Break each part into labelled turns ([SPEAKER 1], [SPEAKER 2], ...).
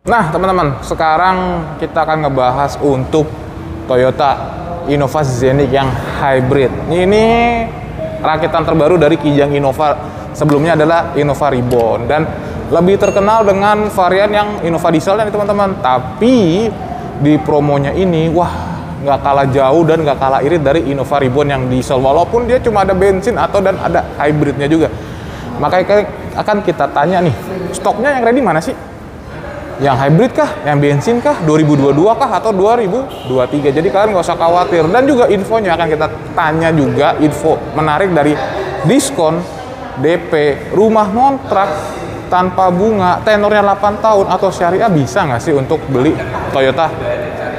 [SPEAKER 1] Nah teman-teman, sekarang kita akan ngebahas untuk Toyota Innova Zenix yang hybrid. Ini rakitan terbaru dari Kijang Innova. Sebelumnya adalah Innova Reborn dan lebih terkenal dengan varian yang Innova diesel nih teman-teman. Tapi di promonya ini, wah, nggak kalah jauh dan nggak kalah irit dari Innova Reborn yang diesel. Walaupun dia cuma ada bensin atau dan ada hybridnya juga. Makanya akan kita tanya nih, stoknya yang ready mana sih? Yang hybrid kah? Yang bensin kah? 2022 kah? Atau 2023? Jadi kalian nggak usah khawatir. Dan juga infonya akan kita tanya juga, info menarik dari diskon, DP, rumah kontrak, tanpa bunga, tenornya 8 tahun, atau syariah bisa nggak sih untuk beli Toyota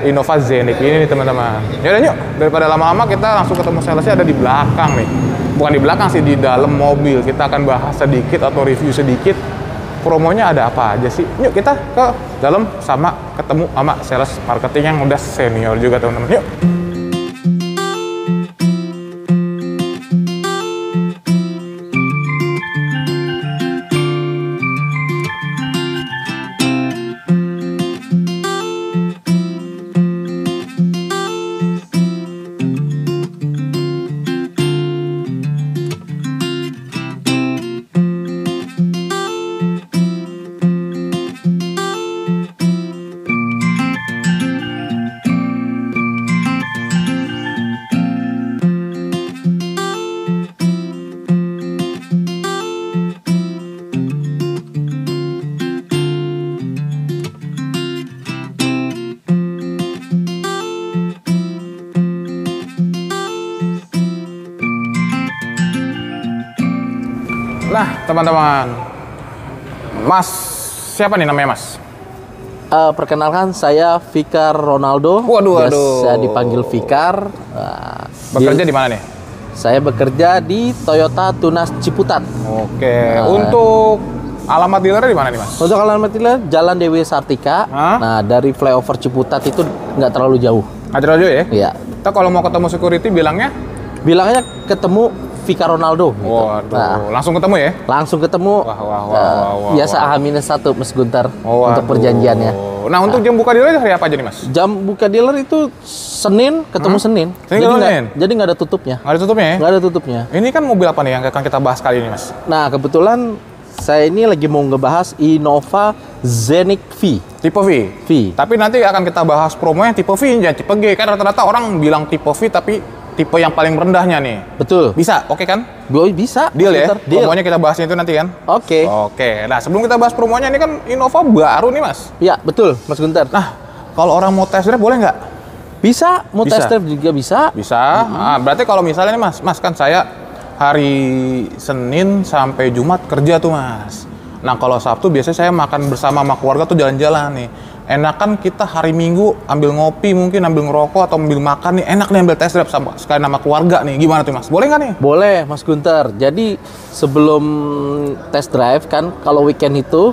[SPEAKER 1] Innova Zenix ini nih teman-teman. Yaudah yuk, daripada lama-lama kita langsung ketemu salesnya ada di belakang nih. Bukan di belakang sih, di dalam mobil. Kita akan bahas sedikit atau review sedikit promonya ada apa aja sih. Yuk kita ke dalam sama ketemu sama sales marketing yang udah senior juga teman-teman. Yuk. Nah, teman-teman, Mas, siapa nih namanya Mas?
[SPEAKER 2] Perkenalkan, saya Fikar Ronaldo.
[SPEAKER 1] Waduh.
[SPEAKER 2] Biasa dipanggil Fikar.
[SPEAKER 1] Bekerja di mana nih?
[SPEAKER 2] Saya bekerja di Toyota Tunas Ciputat.
[SPEAKER 1] Oke. Untuk alamat dealernya di mana nih Mas?
[SPEAKER 2] Untuk alamat dealer Jalan Dewi Sartika. Nah, dari flyover Ciputat itu nggak terlalu jauh.
[SPEAKER 1] Nggak terlalu jauh ya?
[SPEAKER 2] Iya.
[SPEAKER 1] Kita kalau mau ketemu security bilangnya
[SPEAKER 2] ketemu Fikar Ronaldo. Gitu.
[SPEAKER 1] Waduh,
[SPEAKER 2] Nah,
[SPEAKER 1] langsung ketemu ya?
[SPEAKER 2] langsung ketemu.
[SPEAKER 1] Wah.
[SPEAKER 2] Biasa H-1 Mas Guntar untuk perjanjiannya.
[SPEAKER 1] Nah, untuk jam buka dealer hari apa aja nih Mas?
[SPEAKER 2] Jam buka dealer itu Senin ketemu Senin. Jadi nggak ada tutupnya.
[SPEAKER 1] Nggak ada tutupnya ya?
[SPEAKER 2] Nggak ada tutupnya.
[SPEAKER 1] Ini kan mobil apa nih yang akan kita bahas kali ini Mas?
[SPEAKER 2] Nah, kebetulan saya ini lagi mau ngebahas Innova Zenix V.
[SPEAKER 1] Tipe V?
[SPEAKER 2] V.
[SPEAKER 1] Tapi nanti akan kita bahas promo yang tipe V, jangan tipe G. Kan rata-rata orang bilang tipe V tapi tipe yang paling rendahnya nih.
[SPEAKER 2] Betul.
[SPEAKER 1] Bisa, oke kan?
[SPEAKER 2] Bisa.
[SPEAKER 1] Deal ya?
[SPEAKER 2] Deal.
[SPEAKER 1] Promonya kita bahasnya itu nanti kan?
[SPEAKER 2] Oke.
[SPEAKER 1] Oke. Nah, sebelum kita bahas promonya, ini kan Innova baru nih Mas.
[SPEAKER 2] Ya, betul Mas Guntar.
[SPEAKER 1] Nah, kalau orang mau test drive boleh nggak?
[SPEAKER 2] Bisa. Mau test drive juga bisa.
[SPEAKER 1] Bisa. Nah, berarti kalau misalnya nih Mas kan saya hari Senin sampai Jumat kerja tuh Mas. Nah, kalau Sabtu biasanya saya makan bersama sama keluarga tuh jalan-jalan nih. Enakan kita hari Minggu ambil ngopi, mungkin ambil ngerokok atau ambil makan nih, enak nih ambil test drive sama sekali nama keluarga nih. Gimana tuh Mas? Boleh nggak nih?
[SPEAKER 2] Boleh Mas Guntar. Jadi sebelum test drive kan kalau weekend itu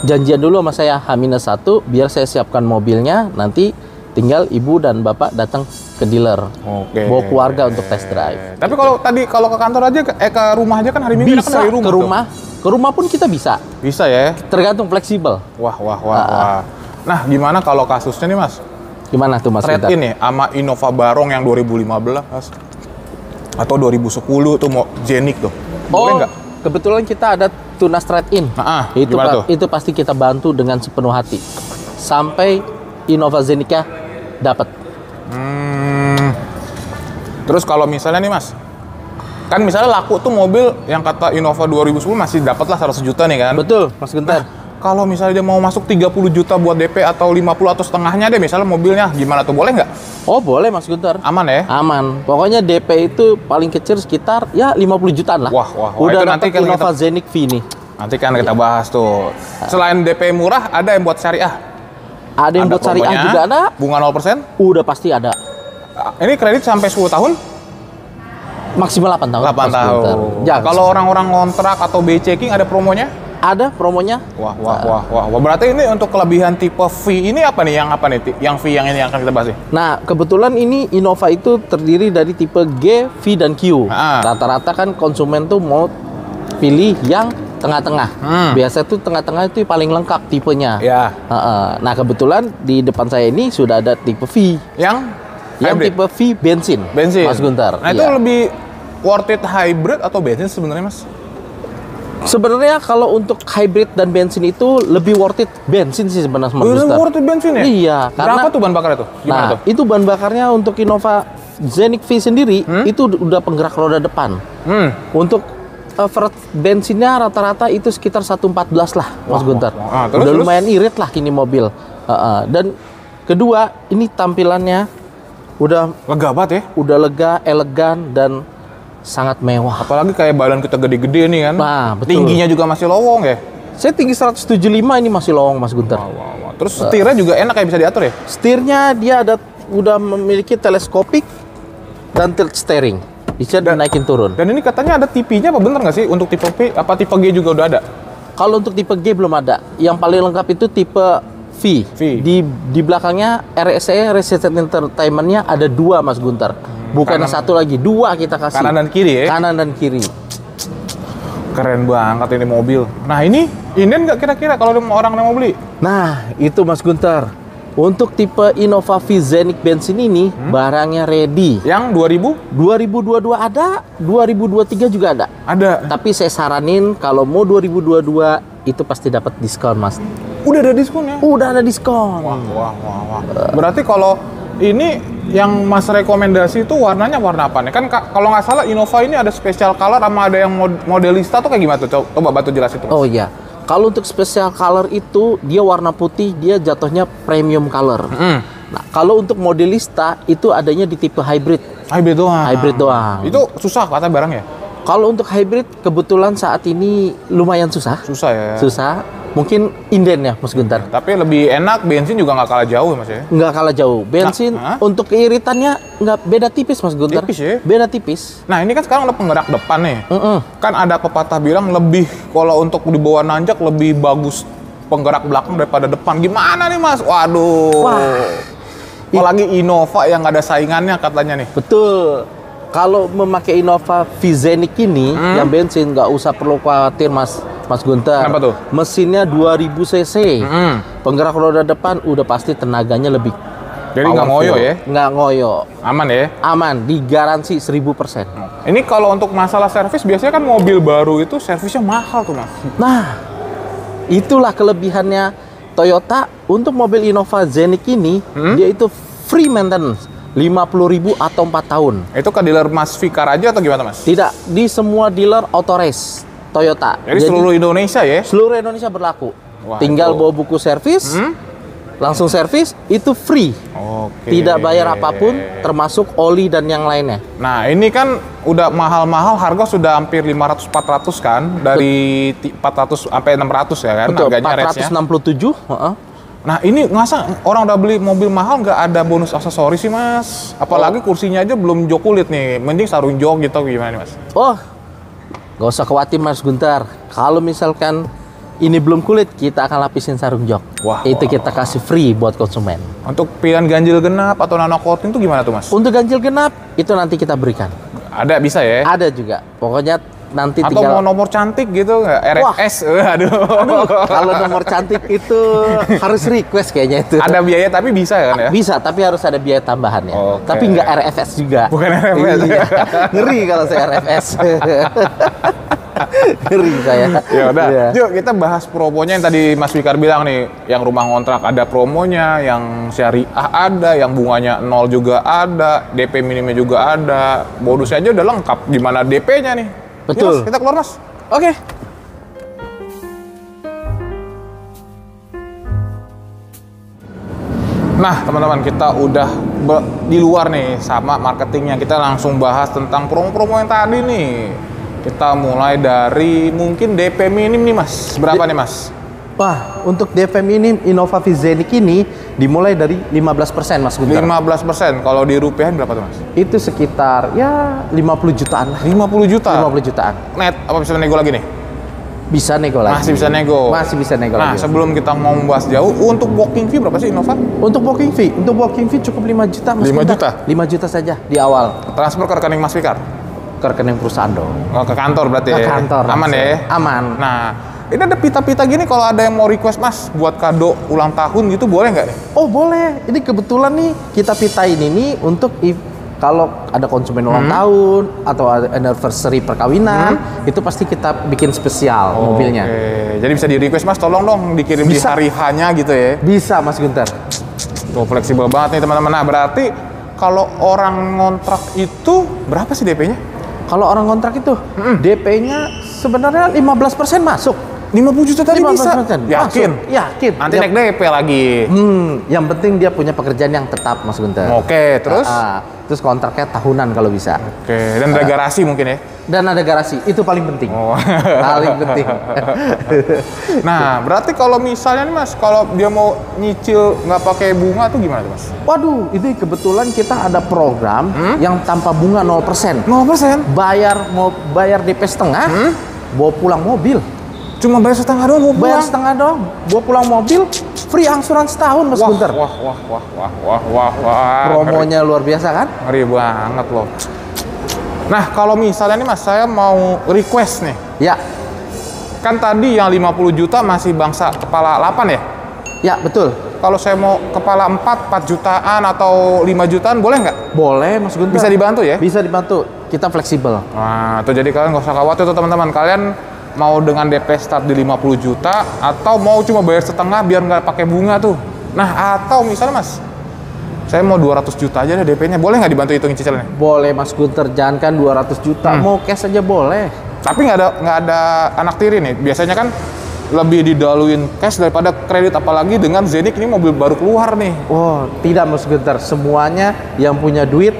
[SPEAKER 2] janjian dulu sama saya H-1 biar saya siapkan mobilnya, nanti tinggal ibu dan bapak datang ke dealer.
[SPEAKER 1] Oke.
[SPEAKER 2] Bawa keluarga untuk test drive.
[SPEAKER 1] Tapi kalau ke kantor aja ke rumah aja kan hari Minggu
[SPEAKER 2] bisa
[SPEAKER 1] kan dari rumah.
[SPEAKER 2] ke rumah. Ke rumah pun kita bisa.
[SPEAKER 1] Bisa ya?
[SPEAKER 2] Tergantung fleksibel.
[SPEAKER 1] Wah. Nah, gimana kalau kasusnya nih Mas?
[SPEAKER 2] Gimana tuh Mas?
[SPEAKER 1] Trade-in nih sama Innova Barong yang 2015 atau 2010 tuh mau Zenix tuh. Boleh nggak?
[SPEAKER 2] Kebetulan kita ada Tunas trade-in. Itu pasti kita bantu dengan sepenuh hati. Sampai Innova Zenix-nya dapat.
[SPEAKER 1] Terus kalau misalnya nih Mas, kan misalnya laku tuh mobil yang kata Innova 2010 masih dapat lah 100 juta nih kan?
[SPEAKER 2] Betul, Mas Guntar.
[SPEAKER 1] Nah, kalau misalnya dia mau masuk 30 juta buat DP atau 50 atau setengahnya deh misalnya mobilnya, gimana tuh, boleh nggak?
[SPEAKER 2] Oh boleh Mas Guntar.
[SPEAKER 1] Aman ya?
[SPEAKER 2] Aman. Pokoknya DP itu paling kecil sekitar ya 50 jutaan lah.
[SPEAKER 1] Wah.
[SPEAKER 2] Udah
[SPEAKER 1] itu nanti
[SPEAKER 2] dapat Innova Zenix V nih.
[SPEAKER 1] Nanti kan kita bahas tuh. Selain DP murah, ada yang buat syariah?
[SPEAKER 2] Ada yang buat syariah juga ada.
[SPEAKER 1] Bunga 0%?
[SPEAKER 2] Udah pasti ada.
[SPEAKER 1] Ini kredit sampai 10 tahun?
[SPEAKER 2] Maksimal 8 tahun.
[SPEAKER 1] 8 tahun. Kalau orang-orang ngontrak atau B-checking ada promonya?
[SPEAKER 2] Ada promonya.
[SPEAKER 1] Wah. Berarti ini untuk kelebihan tipe V ini apa nih? Yang V yang ini yang akan kita bahas nih?
[SPEAKER 2] Nah, kebetulan ini Innova itu terdiri dari tipe G, V, dan Q. Rata-rata kan konsumen tuh mau pilih yang tengah-tengah. Biasa tuh tengah-tengah itu paling lengkap tipenya.
[SPEAKER 1] Ya.
[SPEAKER 2] Nah kebetulan di depan saya ini sudah ada tipe V.
[SPEAKER 1] Yang hybrid?
[SPEAKER 2] Tipe V bensin. Mas Guntur.
[SPEAKER 1] Nah itu lebih worth it hybrid atau bensin sebenarnya Mas?
[SPEAKER 2] Sebenarnya kalau untuk hybrid dan bensin itu lebih worth it bensin sih sebenarnya Mas Guntur.
[SPEAKER 1] Worth it bensin ya?
[SPEAKER 2] Iya.
[SPEAKER 1] Berapa tuh bahan bakarnya tuh? Gimana tuh?
[SPEAKER 2] Itu bahan bakarnya untuk Innova Zeniq V sendiri itu udah penggerak roda depan. Untuk average bensinnya rata-rata itu sekitar 1,14 lah, Mas Guntur. Udah lumayan irit lah ini mobil. Dan kedua, ini tampilannya udah
[SPEAKER 1] lega banget ya?
[SPEAKER 2] Udah lega, elegan dan sangat mewah.
[SPEAKER 1] Apalagi kayak badan kita gede-gede nih kan.
[SPEAKER 2] Nah, betul.
[SPEAKER 1] Tingginya juga masih lowong ya?
[SPEAKER 2] Saya tinggi 175 ini masih lowong, Mas Guntur.
[SPEAKER 1] Wow. Terus setirnya juga enak kayak bisa diatur ya?
[SPEAKER 2] Setirnya dia udah memiliki teleskopik dan tilt steering. Bisa dinaikin turun.
[SPEAKER 1] Dan ini katanya ada TV-nya apa bener nggak sih untuk tipe P? Apa tipe G juga udah ada?
[SPEAKER 2] Kalau untuk tipe G belum ada. Yang paling lengkap itu tipe V. Di belakangnya RSE Resident Entertainment-nya ada 2 Mas Guntur. Bukan satu lagi, 2 kita kasih.
[SPEAKER 1] Kanan dan kiri ya?
[SPEAKER 2] Kanan dan kiri.
[SPEAKER 1] Keren banget ini mobil. Nah ini inden nggak kira-kira kalau orang yang mau beli?
[SPEAKER 2] Nah itu Mas Guntur. Untuk tipe Innova V Zeniq bensin ini barangnya ready.
[SPEAKER 1] Yang
[SPEAKER 2] 2022 ada, 2023 juga ada.
[SPEAKER 1] Ada.
[SPEAKER 2] Tapi saya saranin kalau mau 2022 itu pasti dapat diskon, Mas.
[SPEAKER 1] Udah ada diskon ya?
[SPEAKER 2] Udah ada diskon.
[SPEAKER 1] Wah. Berarti kalau ini yang Mas rekomendasi itu warnanya warna apa nih? Kan kalau nggak salah Innova ini ada special color sama ada yang modelista tuh kayak gimana tuh? Coba Batu jelasin tuh.
[SPEAKER 2] Oh iya. Kalau untuk special color itu dia warna putih, dia jatuhnya premium color. Nah, kalau untuk modelista itu adanya di tipe hybrid.
[SPEAKER 1] Hybrid doang. Itu susah kata barang ya?
[SPEAKER 2] Kalau untuk hybrid kebetulan saat ini lumayan susah.
[SPEAKER 1] Susah ya?
[SPEAKER 2] Susah. Mungkin inden ya Mas Guntur.
[SPEAKER 1] Tapi lebih enak bensin juga nggak kalah jauh Mas ya?
[SPEAKER 2] Nggak kalah jauh. Bensin untuk keiritannya nggak beda tipis Mas Guntur.
[SPEAKER 1] Tipis ya?
[SPEAKER 2] Beda tipis.
[SPEAKER 1] Nah ini kan sekarang udah penggerak depan nih. Kan ada pepatah bilang lebih kalau untuk dibawa nanjak lebih bagus penggerak belakang daripada depan. Gimana nih Mas? Waduh. Apalagi Innova yang nggak ada saingannya katanya nih.
[SPEAKER 2] Betul. Kalau memakai Innova V Zeniq ini yang bensin nggak usah perlu khawatir Mas Guntur.
[SPEAKER 1] Kenapa tuh?
[SPEAKER 2] Mesinnya 2000 cc. Penggerak roda depan udah pasti tenaganya lebih.
[SPEAKER 1] Jadi nggak ngoyo ya?
[SPEAKER 2] Nggak ngoyo.
[SPEAKER 1] Aman ya?
[SPEAKER 2] Aman, digaransi 1000%.
[SPEAKER 1] Ini kalau untuk masalah servis biasanya kan mobil baru itu servisnya mahal tuh Mas.
[SPEAKER 2] Nah, itulah kelebihannya Toyota untuk mobil Innova Zeniq ini, dia itu free maintenance. 50.000 atau 4 tahun.
[SPEAKER 1] Itu ke dealer Mas Fikar aja atau gimana Mas?
[SPEAKER 2] Tidak, di semua dealer Autorest Toyota.
[SPEAKER 1] Jadi seluruh Indonesia ya?
[SPEAKER 2] Seluruh Indonesia berlaku.
[SPEAKER 1] Wah,
[SPEAKER 2] tinggal bawa buku servis, langsung servis, itu free.
[SPEAKER 1] Oke.
[SPEAKER 2] Tidak bayar apapun, termasuk oli dan yang lainnya.
[SPEAKER 1] Nah ini kan udah mahal-mahal, harga sudah hampir 500-400 kan? Dari 400 sampai 600 ya kan?
[SPEAKER 2] Betul,
[SPEAKER 1] harganya
[SPEAKER 2] 467.
[SPEAKER 1] Nah ini masa orang udah beli mobil mahal nggak ada bonus aksesoris sih Mas? Apalagi kursinya aja belum jok kulit nih, mending sarung jok gitu gimana nih Mas?
[SPEAKER 2] Oh, nggak usah khawatir Mas Guntur. Kalau misalkan ini belum kulit, kita akan lapisin sarung jok. Itu kita kasih free buat konsumen.
[SPEAKER 1] Untuk pilihan ganjil genap atau nano coating itu gimana tuh Mas?
[SPEAKER 2] Untuk ganjil genap, itu nanti kita berikan.
[SPEAKER 1] Ada bisa ya?
[SPEAKER 2] Ada juga. Pokoknya nanti
[SPEAKER 1] atau
[SPEAKER 2] tinggal...
[SPEAKER 1] mau nomor cantik gitu nggak? RFS? Aduh.
[SPEAKER 2] Kalau nomor cantik itu harus request kayaknya itu.
[SPEAKER 1] Ada biaya tapi bisa kan ya?
[SPEAKER 2] Bisa, tapi harus ada biaya tambahannya. Tapi nggak RFS juga.
[SPEAKER 1] Bukan RFS?
[SPEAKER 2] Iya. Ngeri kalau saya RFS. Ngeri saya.
[SPEAKER 1] Ya udah, yuk kita bahas promonya yang tadi Mas Fikar bilang nih. Yang rumah ngontrak ada promonya, yang syariah ada, yang bunganya 0 juga ada, DP minimnya juga ada. Bonusnya aja udah lengkap. Gimana DP-nya nih?
[SPEAKER 2] Betul.
[SPEAKER 1] Ya, Mas, kita keluar Mas.
[SPEAKER 2] Oke.
[SPEAKER 1] Nah teman-teman, kita udah di luar nih sama marketingnya. Kita langsung bahas tentang promo-promo yang tadi nih. Kita mulai dari mungkin DP minim nih Mas. Berapa nih Mas?
[SPEAKER 2] Wah, untuk DP minim Innova V Zeniq ini dimulai dari 15% Mas Guntur.
[SPEAKER 1] 15%. Kalau di rupiahin berapa tuh Mas?
[SPEAKER 2] Itu sekitar ya 50 jutaan lah.
[SPEAKER 1] 50 juta?
[SPEAKER 2] 50 jutaan.
[SPEAKER 1] Net, apa bisa nego lagi nih?
[SPEAKER 2] Bisa nego lagi.
[SPEAKER 1] Masih bisa nego?
[SPEAKER 2] Masih bisa nego lagi.
[SPEAKER 1] Nah, sebelum kita mau membahas jauh, untuk walking fee berapa sih Innova?
[SPEAKER 2] Untuk walking fee cukup 5 juta Mas
[SPEAKER 1] 5
[SPEAKER 2] Guntur.
[SPEAKER 1] juta?
[SPEAKER 2] 5 juta saja di awal.
[SPEAKER 1] Transfer ke rekening Mas Fikar?
[SPEAKER 2] ke rekening perusahaan dong.
[SPEAKER 1] Oh, ke kantor berarti
[SPEAKER 2] Ke
[SPEAKER 1] ya?
[SPEAKER 2] kantor
[SPEAKER 1] Aman
[SPEAKER 2] langsung.
[SPEAKER 1] ya?
[SPEAKER 2] Aman.
[SPEAKER 1] Nah, ini ada pita-pita gini kalau ada yang mau request Mas buat kado ulang tahun gitu boleh nggak?
[SPEAKER 2] Oh boleh. Ini kebetulan nih kita pitain ini untuk kalau ada konsumen ulang tahun atau ada anniversary perkawinan, itu pasti kita bikin spesial mobilnya.
[SPEAKER 1] Oke, jadi bisa di request Mas, tolong dong dikirim
[SPEAKER 2] Bisa.
[SPEAKER 1] di hari H-nya gitu ya.
[SPEAKER 2] Bisa Mas Gunter.
[SPEAKER 1] Tuh fleksibel banget nih teman-teman. Nah, berarti kalau orang ngontrak itu berapa sih DP-nya?
[SPEAKER 2] Kalau orang kontrak itu DP-nya sebenarnya 15% masuk.
[SPEAKER 1] 50 juta tadi bisa?
[SPEAKER 2] 15%.
[SPEAKER 1] Yakin?
[SPEAKER 2] Masuk. Yakin.
[SPEAKER 1] Nanti naik DP lagi.
[SPEAKER 2] Yang penting dia punya pekerjaan yang tetap Mas Gunter.
[SPEAKER 1] Oke, terus?
[SPEAKER 2] Terus kontraknya tahunan kalau bisa.
[SPEAKER 1] Oke, dan ada garasi mungkin ya?
[SPEAKER 2] Dan ada garasi, itu paling penting.
[SPEAKER 1] Oh.
[SPEAKER 2] Paling penting.
[SPEAKER 1] Nah, berarti kalau misalnya nih Mas, kalau dia mau nyicil nggak pakai bunga tuh gimana tuh Mas?
[SPEAKER 2] Waduh, ini kebetulan kita ada program yang tanpa bunga 0%.
[SPEAKER 1] 0%?
[SPEAKER 2] Mau bayar DP setengah, bawa pulang mobil.
[SPEAKER 1] Cuma bayar setengah doang mau
[SPEAKER 2] Bayar
[SPEAKER 1] pulang?
[SPEAKER 2] setengah dong, bawa pulang mobil, free angsuran setahun Mas Gunter.
[SPEAKER 1] Wah.
[SPEAKER 2] Promonya luar biasa kan?
[SPEAKER 1] Ngeri banget loh. Nah, kalau misalnya nih Mas, saya mau request nih.
[SPEAKER 2] Ya,
[SPEAKER 1] Kan tadi yang 50 juta masih bangsa kepala 8 ya?
[SPEAKER 2] ya betul.
[SPEAKER 1] Kalau saya mau kepala 4 jutaan atau 5 jutaan boleh nggak?
[SPEAKER 2] Boleh Mas Gunter.
[SPEAKER 1] Bisa dibantu ya?
[SPEAKER 2] Bisa dibantu. Kita fleksibel.
[SPEAKER 1] Nah, tuh jadi kalian nggak usah khawatir tuh teman-teman. Kalian mau dengan DP start di 50 juta atau mau cuma bayar setengah biar nggak pakai bunga tuh. Nah, atau misalnya Mas, saya mau 200 juta aja deh DP-nya. Boleh nggak dibantu hitungin cicilannya?
[SPEAKER 2] Boleh Mas Gunter, jangankan 200 juta, mau cash aja boleh.
[SPEAKER 1] Tapi nggak ada anak tiri nih. Biasanya kan lebih didaluin cash daripada kredit, apalagi dengan Zenik ini mobil baru keluar nih.
[SPEAKER 2] Oh, tidak Mas Gunter, semuanya yang punya duit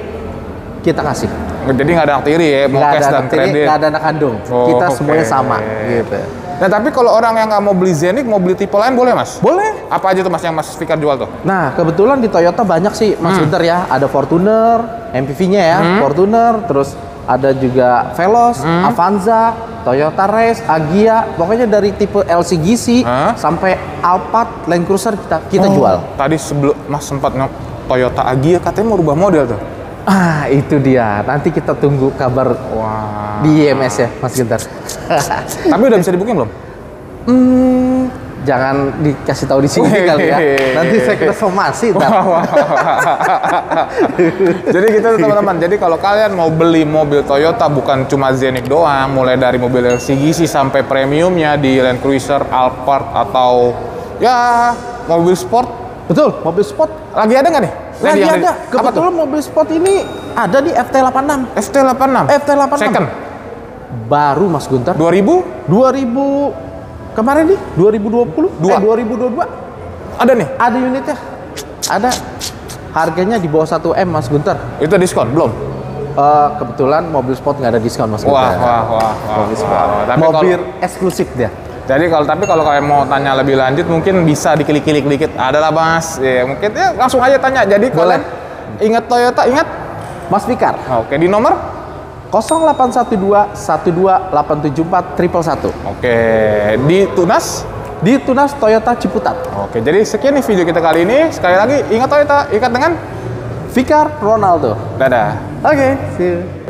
[SPEAKER 2] kita kasih.
[SPEAKER 1] Jadi nggak ada anak tiri ya, mau
[SPEAKER 2] Nggak
[SPEAKER 1] cash
[SPEAKER 2] ada
[SPEAKER 1] dan
[SPEAKER 2] anak tiri,
[SPEAKER 1] kredit.
[SPEAKER 2] nggak ada anak kandung.
[SPEAKER 1] Oh,
[SPEAKER 2] Kita
[SPEAKER 1] oke.
[SPEAKER 2] semuanya sama gitu.
[SPEAKER 1] Nah, tapi kalau orang yang nggak mau beli Zenik, mau beli tipe lain boleh Mas?
[SPEAKER 2] Boleh.
[SPEAKER 1] Apa aja tuh Mas yang Mas Fikar jual tuh?
[SPEAKER 2] Nah, kebetulan di Toyota banyak sih Mas Gunter ya. Ada Fortuner, MPV-nya ya, Fortuner, terus ada juga Veloz, Avanza, Toyota Race, Agya, pokoknya dari tipe LCGC sampai Alphard, Land Cruiser kita jual.
[SPEAKER 1] Tadi sebelum Mas sempat Toyota Agya katanya mau rubah model tuh.
[SPEAKER 2] Ah, itu dia. Nanti kita tunggu kabar di IMS ya, Mas Gunter.
[SPEAKER 1] Tapi udah bisa di booking belum?
[SPEAKER 2] Jangan dikasih tahu di sini kali ya. Nanti saya kena somasi ntar.
[SPEAKER 1] Jadi gitu tuh teman-teman. Jadi kalau kalian mau beli mobil Toyota bukan cuma Zenik doang, mulai dari mobil LCGC sampai premiumnya di Land Cruiser, Alphard atau ya mobil sport.
[SPEAKER 2] Betul, mobil sport.
[SPEAKER 1] Lagi ada nggak nih?
[SPEAKER 2] Lagi
[SPEAKER 1] yang
[SPEAKER 2] ada.
[SPEAKER 1] apa tuh?
[SPEAKER 2] Kebetulan mobil sport ini ada di FT86.
[SPEAKER 1] FT86.
[SPEAKER 2] FT86.
[SPEAKER 1] Second.
[SPEAKER 2] Baru Mas Gunter.
[SPEAKER 1] 2000?
[SPEAKER 2] 2000 kemarin nih 2020 2022
[SPEAKER 1] Ada nih?
[SPEAKER 2] ada unitnya, ada harganya di bawah 1 M Mas Gunter.
[SPEAKER 1] Itu diskon belum?
[SPEAKER 2] Kebetulan mobil sport nggak ada diskon Mas Gunter.
[SPEAKER 1] Wah.
[SPEAKER 2] Mobil sport.
[SPEAKER 1] Tapi
[SPEAKER 2] Mobil eksklusif dia.
[SPEAKER 1] Jadi kalau kalian mau tanya lebih lanjut mungkin bisa diklik-klik dikit. Adalah Mas. Ya mungkin ya langsung aja tanya. Jadi
[SPEAKER 2] Boleh.
[SPEAKER 1] kalian ingat Toyota, ingat?
[SPEAKER 2] Mas Fikar
[SPEAKER 1] Oke, di nomor?
[SPEAKER 2] 0812 12874 111.
[SPEAKER 1] Oke, di Tunas?
[SPEAKER 2] Di Tunas Toyota Ciputat.
[SPEAKER 1] Oke, jadi sekian nih video kita kali ini. Sekali lagi ingat Toyota, ikat dengan
[SPEAKER 2] Fikar Ronaldo.
[SPEAKER 1] dadah.
[SPEAKER 2] Oke, see you.